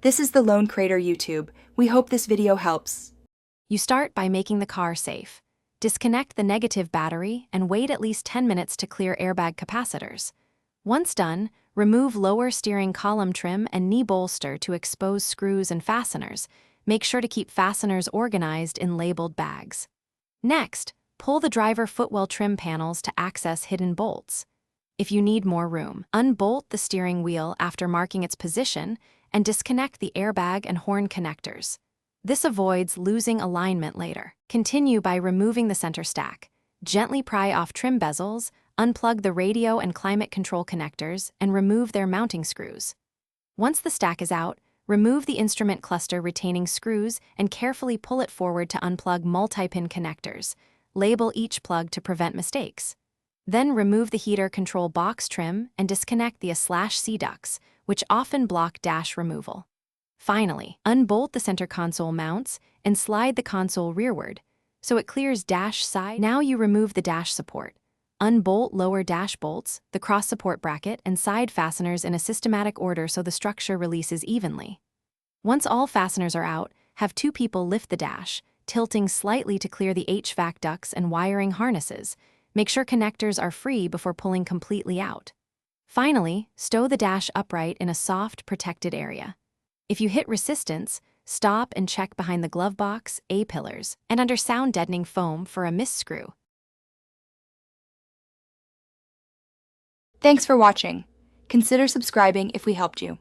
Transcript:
This is the Lone Crater YouTube. We hope this video helps. You start by making the car safe. Disconnect the negative battery and wait at least 10 minutes to clear airbag capacitors. Once done, remove lower steering column trim and knee bolster to expose screws and fasteners. Make sure to keep fasteners organized in labeled bags. Next, pull the driver footwell trim panels to access hidden bolts. If you need more room, unbolt the steering wheel after marking its position and disconnect the airbag and horn connectors. This avoids losing alignment later. Continue by removing the center stack. Gently pry off trim bezels, unplug the radio and climate control connectors, and remove their mounting screws. Once the stack is out, remove the instrument cluster retaining screws and carefully pull it forward to unplug multi-pin connectors. Label each plug to prevent mistakes. Then remove the heater control box trim and disconnect the A/C ducts, which often block dash removal. Finally, unbolt the center console mounts and slide the console rearward, so it clears dash side. Now you remove the dash support. Unbolt lower dash bolts, the cross support bracket, and side fasteners in a systematic order so the structure releases evenly. Once all fasteners are out, have two people lift the dash, tilting slightly to clear the HVAC ducts and wiring harnesses. Make sure connectors are free before pulling completely out. Finally, stow the dash upright in a soft, protected area. If you hit resistance, stop and check behind the glove box, A-pillars, and under sound-deadening foam for a missed screw. Thanks for watching. Consider subscribing if we helped you.